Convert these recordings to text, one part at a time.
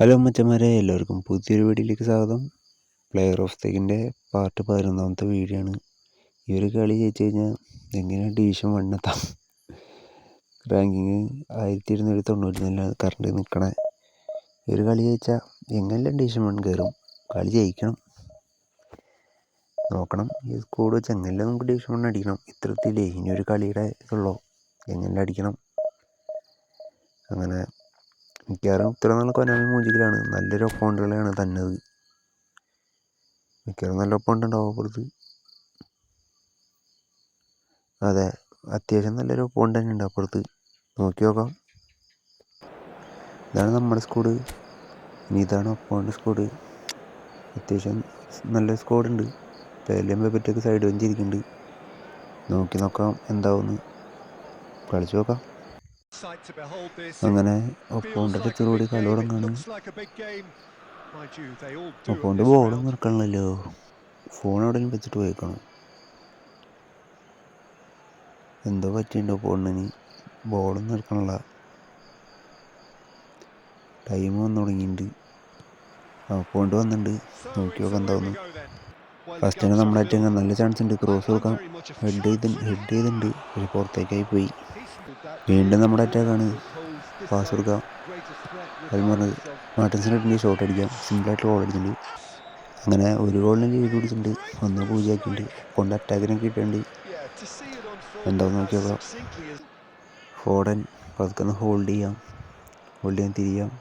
Hello മച്ചന്മാരെ, എല്ലാവർക്കും പുതിയൊരു വീഡിയോയിലേക്ക് സ്വാഗതം. പ്ലെയർ ഓഫ് ദ പാർട്ട് 11ാമത്തെ വീഡിയോ ആണ്. ഈ ഒരു കളി ജയിച്ചു കഴിഞ്ഞാൽ എങ്ങനെയാണ് ഡിവിഷൻ 1 എത്താം. റാങ്കിങ് 1294 കറണ്ട് നിൽക്കണേ. ഈ ഒരു കളി ജയിച്ചാൽ എങ്ങനെയല്ല ഡിവിഷൻ 1 കയറും. കളി ജയിക്കണം, നോക്കണം. ഈ സ്കോഡ് വെച്ച് എങ്ങനെയല്ല നമുക്ക് ഡിവിഷൻ 1 അടിക്കണം. ഇത്തരത്തിലേ ഇനി ഒരു കളിയുടെ ഇതുള്ളൂ, എങ്ങനെ അടിക്കണം. അങ്ങനെ മിക്കവാറും ഇത്ര നാൾ കൊനാമി മൂജിക്കലാണ്. നല്ലൊരു ഒപ്പോണ്ടുകളെയാണ് തന്നത്. മിക്കവാറും നല്ല ഒപ്പോണ്ട് ഉണ്ടാവും അപ്പുറത്ത്. അതെ, അത്യാവശ്യം നല്ലൊരു ഒപ്പോണ്ട് തന്നെ ഉണ്ട് അപ്പുറത്ത്. നോക്കി നോക്കാം. ഇതാണ് നമ്മുടെ സ്കോഡ്. ഇനി ഇതാണ് ഒപ്പോണ്ട് സ്കോഡ്. അത്യാവശ്യം നല്ല സ്കോഡുണ്ട്. പേരെല്ലാം പറ്റിയൊക്കെ സൈഡ് വെഞ്ചിരിക്കുന്നുണ്ട്. നോക്കാം എന്താവുമെന്ന്. കളിച്ചു നോക്കാം. അങ്ങനെ ഒപ്പോണ്ടിൻ്റെ അടുത്തോടുകൂടി കളി തുടങ്ങാണ്. ഒപ്പോണ്ട് ബോളൊന്നും ഇറക്കണമല്ലോ. ഫോൺ എവിടെയെങ്കിലും വെച്ചിട്ട് പോയേക്കണം. എന്തോ പറ്റിയിട്ടുണ്ടോ ഒപ്പോണ്ടിന്. ബോളൊന്നും ഇറക്കണില്ല. ടൈം വന്നു തുടങ്ങിയിട്ടുണ്ട്. ഒപ്പോണ്ട് വന്നിട്ടുണ്ട്. നോക്കി നോക്കാം എന്താവുന്നു. ഫസ്റ്റ് തന്നെ നമ്മുടെ ഏറ്റവും നല്ല ചാൻസ് ഉണ്ട്. ക്രോസ് കൊടുക്കാം. ഹെഡ് ചെയ്തിട്ടുണ്ട്. പക്ഷെ പുറത്തേക്കായി പോയി. വീണ്ടും നമ്മുടെ അറ്റാക്കാണ്. പാസ് കൊടുക്കാം. അത് പറഞ്ഞത് മാർട്ടിൻസിന് ഇട്ടിട്ട് ഷോട്ട് അടിക്കാം. സിമ്പിളായിട്ട് ഗോൾ അടിച്ചിട്ടുണ്ട്. അങ്ങനെ ഒരു ഗോളിന് ലീഡ് പിടിച്ചിട്ടുണ്ട്. 1-0 ആക്കിയിട്ടുണ്ട്. കൊണ്ട് അറ്റാക്കിനൊക്കെ ഇട്ടിട്ടുണ്ട്. എന്താവും നോക്കി നോക്കാം. ഫോഡൻ പതുക്കെ ഹോൾഡ് ചെയ്യാൻ തിരിയാം.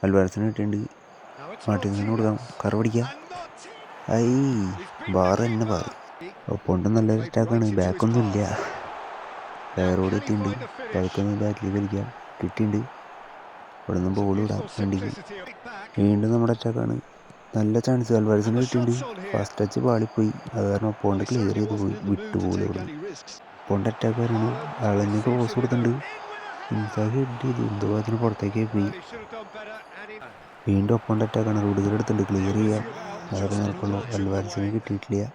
അൽവാരസിന് കിട്ടിയിട്ടുണ്ട്. മാർട്ടിൻസിന് കൊടുക്കാം. കറവടിക്കാം. ബാറ് തന്നെ ബാറ്. ഒപ്പോണ്ട് നല്ലൊരു അറ്റാക്കാണ്. ബാക്കൊന്നും ഇല്ല. പ്ലെയറോട് എത്തിയിട്ടുണ്ട്. പതുക്കെ ബാക്കിലേക്ക് വലിക്കാം. കിട്ടിയിട്ടുണ്ട്. ഇവിടെ നിന്ന് ബോൾ വിടാം വണ്ടിക്ക്. വീണ്ടും നമ്മുടെ അറ്റാക്കാണ്. നല്ല ചാൻസ് അൽവാരസിന് കിട്ടിയിട്ടുണ്ട്. ഫസ്റ്റ് ടച്ച് പാളിപ്പോയി. അത് കാരണം ഒപ്പോണ്ട് ക്ലിയർ ചെയ്ത് പോയി. വിട്ടുപോലും ഇവിടെ നിന്ന്. ഒപ്പോണ്ട് അറ്റാക്കാരാണ്. ആളെന്നെ ക്രോസ് കൊടുത്തിട്ടുണ്ട്. ഇൻസാഗ് ഹെഡ് ചെയ്തു. എന്തോ അതിന് പുറത്തേക്ക് പോയി. വീണ്ടും ഒപ്പോണ്ട് അറ്റാക്കാണ്. റൂഡിഗർ എടുത്തിട്ടുണ്ട്. ക്ലിയർ ചെയ്യാം. അതൊക്കെ നടക്കുള്ളൂ. അൽവാരസിന് കിട്ടിയിട്ടില്ല.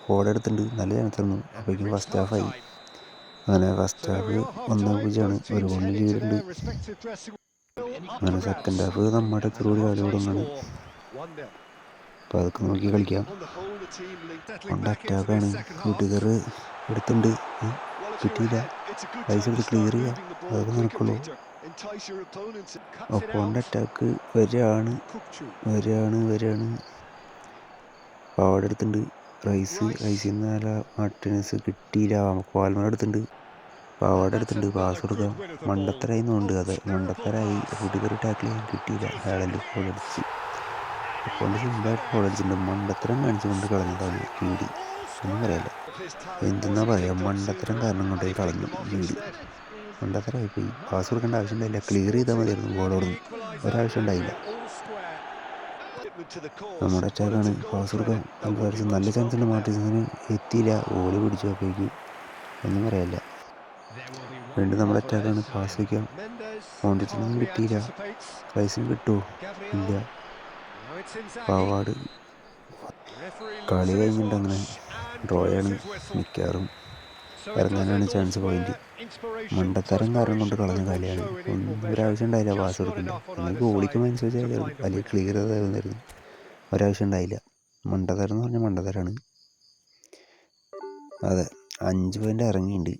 ഫോർഡ് എടുത്തിട്ടുണ്ട്. നല്ല ചാൻസ് ആയിരുന്നു. അപ്പോഴേക്കും ഫസ്റ്റ് ഹാഫായി. അങ്ങനെ ഫസ്റ്റ് ഹാഫ് 1-0 ഒരു ഗോളിന് ലീഡുണ്ട്. അങ്ങനെ സെക്കൻഡ് ഹാഫ് നമ്മുടെ അടുത്തോടുകൂടി കളി തുടങ്ങാണ്. അപ്പോൾ അതൊക്കെ നോക്കി കളിക്കാം. കൊണ്ട് അറ്റാക്കാണ്. റൂഡിഗർ എടുത്തിട്ടുണ്ട്. കിട്ടിയില്ല. പൈസ എടുത്ത് ക്ലിയർ ചെയ്യാം. അതൊക്കെ നടക്കുള്ളൂ. ഒപ്പോണ്ട് അറ്റാക്ക് വരികയാണ്. പാവാട എടുത്തിട്ടുണ്ട്. റൈസിൽ നിന്ന് മാർട്ടിനസ് കിട്ടിയില്ല. പാൽമർ എടുത്തിട്ടുണ്ട്. പാവാട എടുത്തിട്ടുണ്ട്. പാസ് കൊടുക്കാം. മണ്ടത്തരായി നോണ്ട്. അതെ, മണ്ടത്തരായി. റൂഡിഗർ ടാക്കിൾ ചെയ്യാൻ കിട്ടിയില്ല. അയാളെൻ്റെ ഗോൾ അടിച്ച്. ഒപ്പോണ്ട് സിമ്പിളായിട്ട് ഗോൾ അടിച്ചിട്ടുണ്ട്. മണ്ടത്തരം കാണിച്ചുകൊണ്ട് കളഞ്ഞതാണ് ലീഡ്. ഒന്നും പറയല്ല. എന്തെന്നാ പറയാ, മണ്ടത്തരം കാരണം കൊണ്ട് കളഞ്ഞു ലീഡ്. മണ്ടത്തരമായിപ്പോയി. പാസ് കൊടുക്കേണ്ട ആവശ്യമുണ്ടായില്ല. ക്ലിയർ ചെയ്താൽ മതിയായിരുന്നു. ഗോളോടൊന്നും ഒരാവശ്യം ഉണ്ടായില്ല. നമ്മുടെ അറ്റാക്കാണ്. പാസ് കൊടുക്കാം. അൽവാരസ് നല്ല ചാൻസ് ഉണ്ട്. മാർട്ടിൻസിന് എത്തിയില്ല. ഗോളി പിടിച്ചു. അപ്പോഴേക്ക് ഒന്നും പറയല്ല. വീണ്ടും നമ്മുടെ അറ്റാക്കാണ്. പാസ് വയ്ക്കാം. മോണ്ടിറ്റിനൊന്നും കിട്ടിയില്ല. റൈസിന് കിട്ടുമോ? ഇല്ല. പാവാട് കളി കഴിഞ്ഞിട്ട് അങ്ങനെ ഡ്രോയാണ്. മിക്കവാറും ഇറങ്ങാനാണ് ചാൻസ്. പോയിന്റ് മണ്ടത്തരം കാരണം കൊണ്ട് കളഞ്ഞ കളിയാണ്. ഒന്നും ഒരാവശ്യം ഉണ്ടായില്ല. പാസ് കൊടുക്കണ്ട. എന്നാൽ ഗോളിക്ക് മനസ്സിലായിരുന്നു. അല്ലെങ്കിൽ ക്ലിയർ ചെയ്തായിരുന്നു. ഒരാവശ്യം ഉണ്ടായില്ല. മണ്ടത്തരം എന്ന് പറഞ്ഞാൽ മണ്ടത്തരാണ്. അതെ, 5 പോയിന്റ് ഇറങ്ങിയിട്ടുണ്ട്.